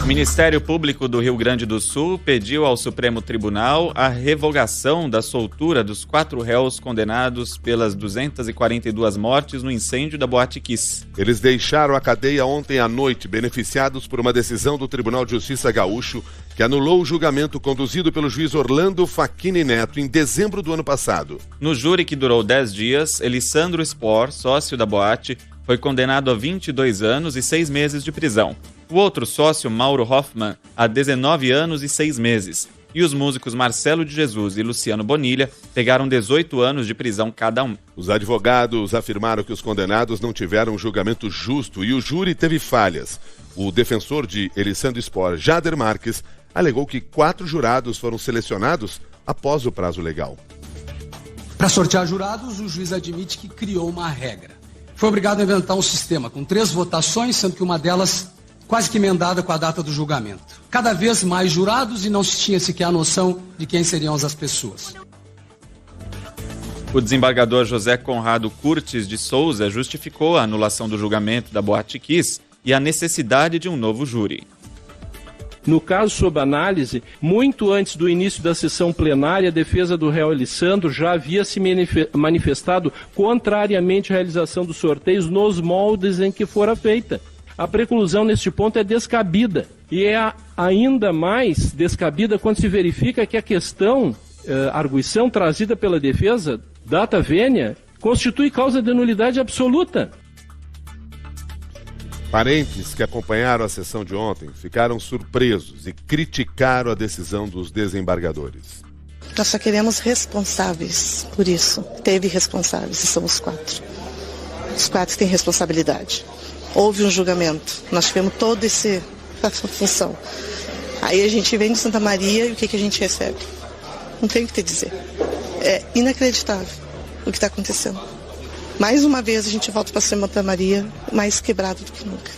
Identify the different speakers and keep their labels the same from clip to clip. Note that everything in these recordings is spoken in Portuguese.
Speaker 1: O Ministério Público do Rio Grande do Sul pediu ao Supremo Tribunal a revogação da soltura dos 4 réus condenados pelas 242 mortes no incêndio da Boate Kiss.
Speaker 2: Eles deixaram a cadeia ontem à noite, beneficiados por uma decisão do Tribunal de Justiça Gaúcho, que anulou o julgamento conduzido pelo juiz Orlando Facchini Neto em dezembro do ano passado.
Speaker 1: No júri, que durou 10 dias, Elisandro Spor, sócio da boate, foi condenado a 22 anos e 6 meses de prisão. O outro sócio, Mauro Hoffman, a 19 anos e 6 meses. E os músicos Marcelo de Jesus e Luciano Bonilha pegaram 18 anos de prisão cada um.
Speaker 2: Os advogados afirmaram que os condenados não tiveram um julgamento justo e o júri teve falhas. O defensor de Elisandro Spor, Jader Marques, alegou que 4 jurados foram selecionados após o prazo legal.
Speaker 3: Para sortear jurados, o juiz admite que criou uma regra. Foi obrigado a inventar um sistema com 3 votações, sendo que uma delas quase que emendada com a data do julgamento. Cada vez mais jurados e não se tinha sequer a noção de quem seriam as pessoas.
Speaker 1: O desembargador José Conrado Curtis de Souza justificou a anulação do julgamento da Boate Kiss e a necessidade de um novo júri.
Speaker 4: No caso sob análise, muito antes do início da sessão plenária, a defesa do réu Elisandro já havia se manifestado contrariamente à realização dos sorteios nos moldes em que fora feita. A preclusão neste ponto é descabida e é ainda mais descabida quando se verifica que a questão, arguição trazida pela defesa, data vênia, constitui causa de nulidade absoluta.
Speaker 2: Parentes que acompanharam a sessão de ontem ficaram surpresos e criticaram a decisão dos desembargadores.
Speaker 5: Nós só queremos responsáveis por isso. Teve responsáveis e são os 4. Os 4 têm responsabilidade. Houve um julgamento, nós tivemos toda essa função. Aí a gente vem de Santa Maria e o que a gente recebe? Não tem o que te dizer. É inacreditável o que está acontecendo. Mais uma vez a gente volta para Santa Maria mais quebrado do que nunca.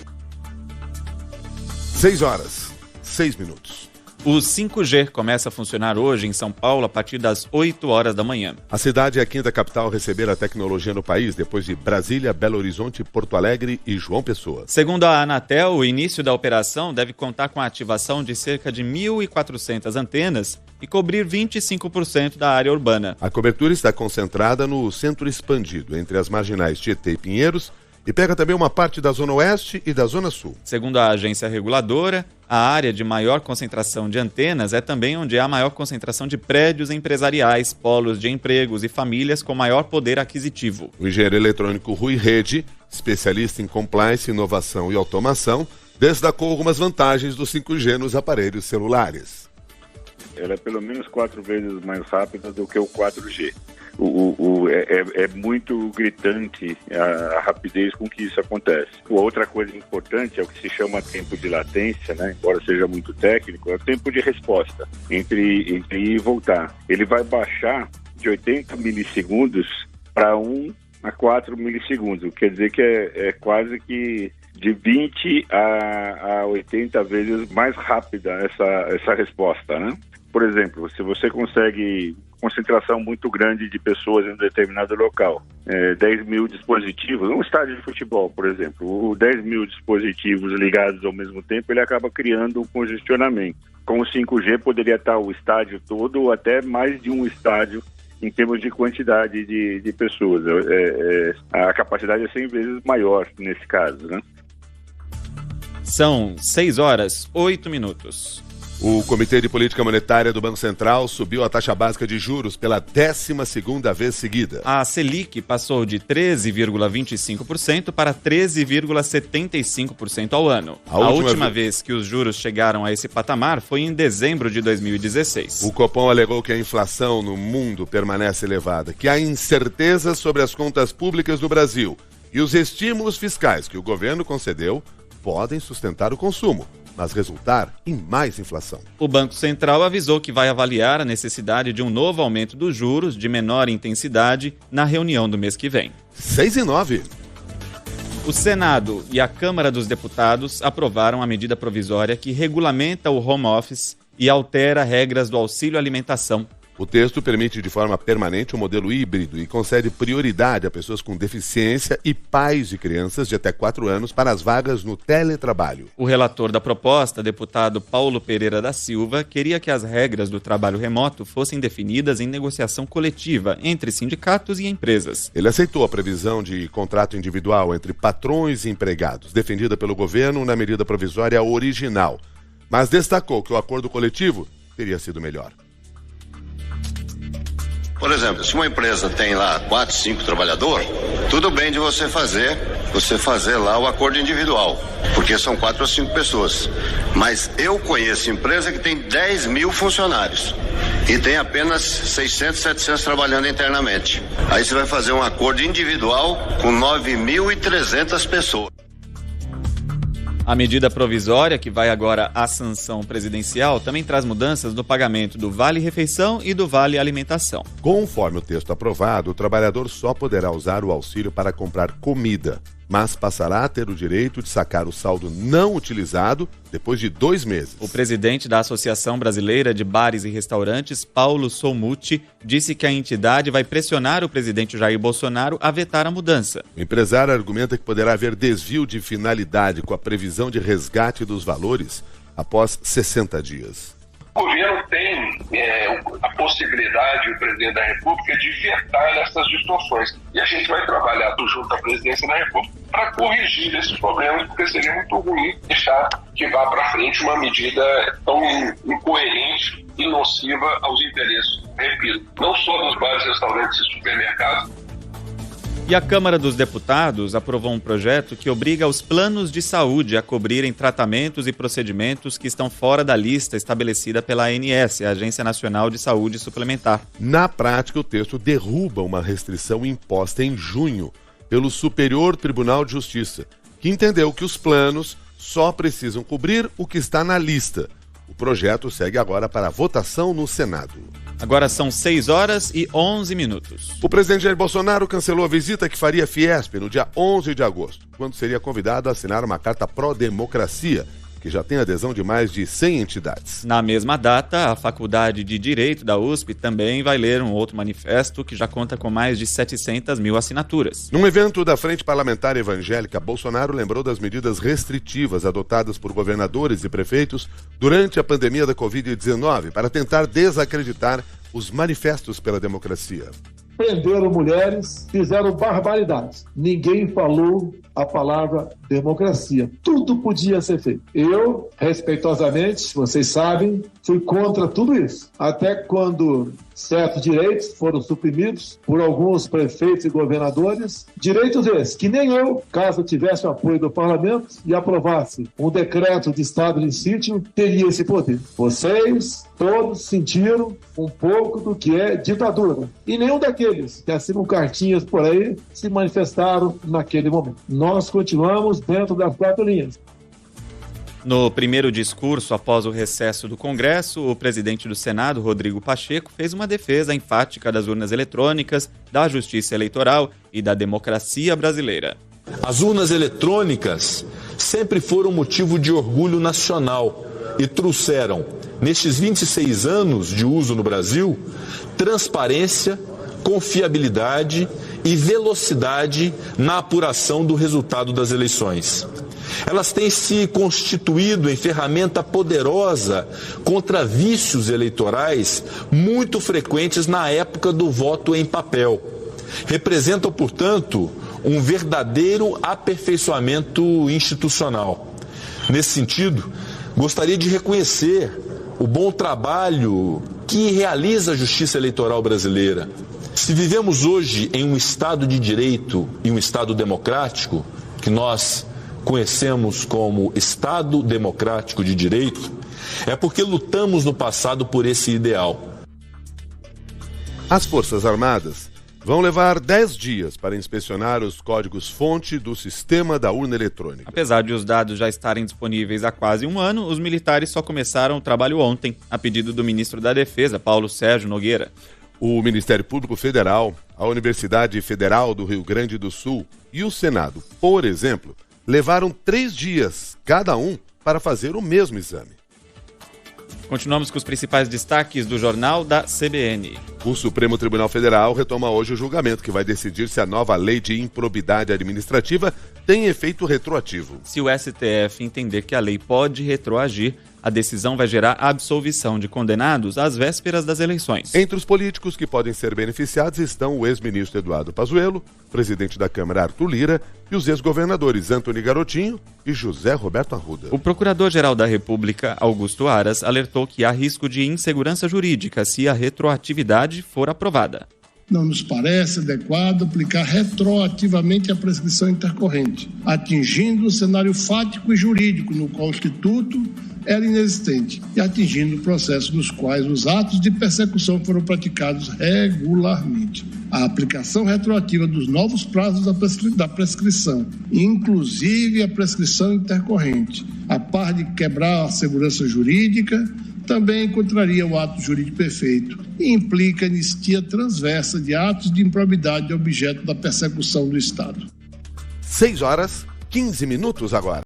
Speaker 2: 6h06.
Speaker 1: O 5G começa a funcionar hoje em São Paulo a partir das 8 horas da manhã.
Speaker 2: A cidade é a 5ª capital a receber a tecnologia no país, depois de Brasília, Belo Horizonte, Porto Alegre e João Pessoa.
Speaker 1: Segundo a Anatel, o início da operação deve contar com a ativação de cerca de 1.400 antenas e cobrir 25% da área urbana.
Speaker 2: A cobertura está concentrada no centro expandido, entre as marginais Tietê e Pinheiros, e pega também uma parte da Zona Oeste e da Zona Sul.
Speaker 1: Segundo a agência reguladora, a área de maior concentração de antenas é também onde há maior concentração de prédios empresariais, polos de empregos e famílias com maior poder aquisitivo.
Speaker 2: O engenheiro eletrônico Rui Rede, especialista em compliance, inovação e automação, destacou algumas vantagens do 5G nos aparelhos celulares.
Speaker 6: Ela é pelo menos 4 vezes mais rápida do que o 4G. É muito gritante a rapidez com que isso acontece. Outra coisa importante é o que se chama tempo de latência, né? Embora seja muito técnico, é o tempo de resposta entre ir e voltar. Ele vai baixar de 80 milissegundos para 1 a 4 milissegundos, quer dizer que é quase que de 20 a 80 vezes mais rápida essa resposta, né? Por exemplo, se você consegue concentração muito grande de pessoas em um determinado local, 10 mil dispositivos, um estádio de futebol, por exemplo, 10 mil dispositivos ligados ao mesmo tempo, ele acaba criando um congestionamento. Com o 5G poderia estar o estádio todo ou até mais de um estádio em termos de quantidade de pessoas. A capacidade é 100 vezes maior nesse caso, né?
Speaker 1: São 6h08.
Speaker 2: O Comitê de Política Monetária do Banco Central subiu a taxa básica de juros pela 12ª vez seguida.
Speaker 1: A Selic passou de 13,25% para 13,75% ao ano. A última vez que os juros chegaram a esse patamar foi em dezembro de 2016.
Speaker 2: O Copom alegou que a inflação no mundo permanece elevada, que há incertezas sobre as contas públicas do Brasil e os estímulos fiscais que o governo concedeu podem sustentar o consumo, mas resultar em mais inflação.
Speaker 1: O Banco Central avisou que vai avaliar a necessidade de um novo aumento dos juros de menor intensidade na reunião do mês que vem.
Speaker 2: 6h09.
Speaker 1: O Senado e a Câmara dos Deputados aprovaram a medida provisória que regulamenta o home office e altera regras do auxílio alimentação
Speaker 2: O texto permite de forma permanente um modelo híbrido e concede prioridade a pessoas com deficiência e pais de crianças de até 4 anos para as vagas no teletrabalho.
Speaker 1: O relator da proposta, deputado Paulo Pereira da Silva, queria que as regras do trabalho remoto fossem definidas em negociação coletiva entre sindicatos e empresas.
Speaker 2: Ele aceitou a previsão de contrato individual entre patrões e empregados, defendida pelo governo na medida provisória original, mas destacou que o acordo coletivo teria sido melhor.
Speaker 7: Por exemplo, se uma empresa tem lá 4, 5 trabalhadores, tudo bem de você fazer lá o acordo individual, porque são 4 ou 5 pessoas. Mas eu conheço empresa que tem 10 mil funcionários e tem apenas 600, 700 trabalhando internamente. Aí você vai fazer um acordo individual com 9.300 pessoas.
Speaker 1: A medida provisória, que vai agora à sanção presidencial, também traz mudanças no pagamento do Vale-Refeição e do Vale-Alimentação.
Speaker 2: Conforme o texto aprovado, o trabalhador só poderá usar o auxílio para comprar comida, mas passará a ter o direito de sacar o saldo não utilizado depois de 2 meses.
Speaker 1: O presidente da Associação Brasileira de Bares e Restaurantes, Paulo Solmuti, disse que a entidade vai pressionar o presidente Jair Bolsonaro a vetar a mudança.
Speaker 2: O empresário argumenta que poderá haver desvio de finalidade com a previsão de resgate dos valores após 60 dias.
Speaker 8: O governo tem a possibilidade, o presidente da República, de vetar essas distorções. E a gente vai trabalhar junto à presidência da República para corrigir esses problemas, porque seria muito ruim deixar que vá para frente uma medida tão incoerente e nociva aos interesses, repito, não só dos bares, restaurantes e supermercados.
Speaker 1: E a Câmara dos Deputados aprovou um projeto que obriga os planos de saúde a cobrirem tratamentos e procedimentos que estão fora da lista estabelecida pela ANS, a Agência Nacional de Saúde Suplementar.
Speaker 2: Na prática, o texto derruba uma restrição imposta em junho pelo Superior Tribunal de Justiça, que entendeu que os planos só precisam cobrir o que está na lista. O projeto segue agora para votação no Senado.
Speaker 1: Agora são 6h11.
Speaker 2: O presidente Jair Bolsonaro cancelou a visita que faria à Fiesp no dia 11 de agosto, quando seria convidado a assinar uma carta pró-democracia, que já tem adesão de mais de 100 entidades.
Speaker 1: Na mesma data, a Faculdade de Direito da USP também vai ler um outro manifesto que já conta com mais de 700 mil assinaturas.
Speaker 2: Num evento da Frente Parlamentar Evangélica, Bolsonaro lembrou das medidas restritivas adotadas por governadores e prefeitos durante a pandemia da Covid-19 para tentar desacreditar os manifestos pela democracia.
Speaker 9: Prenderam mulheres, fizeram barbaridades. Ninguém falou a palavra democracia. Tudo podia ser feito. Eu, respeitosamente, vocês sabem, fui contra tudo isso. Até quando certos direitos foram suprimidos por alguns prefeitos e governadores. Direitos esses, que nem eu, caso tivesse o apoio do parlamento e aprovasse um decreto de estado de sítio, teria esse poder. Vocês todos sentiram um pouco do que é ditadura. E nenhum daqueles que assinam cartinhas por aí se manifestaram naquele momento. Nós continuamos dentro das 4 linhas.
Speaker 1: No primeiro discurso após o recesso do Congresso, o presidente do Senado, Rodrigo Pacheco, fez uma defesa enfática das urnas eletrônicas, da justiça eleitoral e da democracia brasileira.
Speaker 10: As urnas eletrônicas sempre foram motivo de orgulho nacional e trouxeram, nestes 26 anos de uso no Brasil, transparência, confiabilidade e velocidade na apuração do resultado das eleições. Elas têm se constituído em ferramenta poderosa contra vícios eleitorais muito frequentes na época do voto em papel. Representam, portanto, um verdadeiro aperfeiçoamento institucional. Nesse sentido, gostaria de reconhecer o bom trabalho que realiza a Justiça Eleitoral brasileira. Se vivemos hoje em um Estado de Direito e um Estado democrático, que nós conhecemos como Estado Democrático de Direito, é porque lutamos no passado por esse ideal.
Speaker 2: As Forças Armadas vão levar 10 dias para inspecionar os códigos-fonte do sistema da urna eletrônica.
Speaker 1: Apesar de os dados já estarem disponíveis há quase um ano, os militares só começaram o trabalho ontem, a pedido do ministro da Defesa, Paulo Sérgio Nogueira.
Speaker 2: O Ministério Público Federal, a Universidade Federal do Rio Grande do Sul e o Senado, por exemplo, levaram 3 dias, cada um, para fazer o mesmo exame.
Speaker 1: Continuamos com os principais destaques do Jornal da CBN.
Speaker 2: O Supremo Tribunal Federal retoma hoje o julgamento que vai decidir se a nova lei de improbidade administrativa tem efeito retroativo.
Speaker 1: Se o STF entender que a lei pode retroagir, a decisão vai gerar absolvição de condenados às vésperas das eleições.
Speaker 2: Entre os políticos que podem ser beneficiados estão o ex-ministro Eduardo Pazuello, presidente da Câmara Arthur Lira e os ex-governadores Antony Garotinho e José Roberto Arruda.
Speaker 1: O Procurador-Geral da República, Augusto Aras, alertou que há risco de insegurança jurídica se a retroatividade for aprovada.
Speaker 11: Não nos parece adequado aplicar retroativamente a prescrição intercorrente, atingindo o cenário fático e jurídico no qual o Instituto era inexistente e atingindo processos nos quais os atos de persecução foram praticados regularmente. A aplicação retroativa dos novos prazos da prescrição, inclusive a prescrição intercorrente, a par de quebrar a segurança jurídica, também encontraria o ato jurídico perfeito e implica anistia transversa de atos de improbidade objeto da persecução do Estado.
Speaker 2: 6 horas, 15 minutos agora.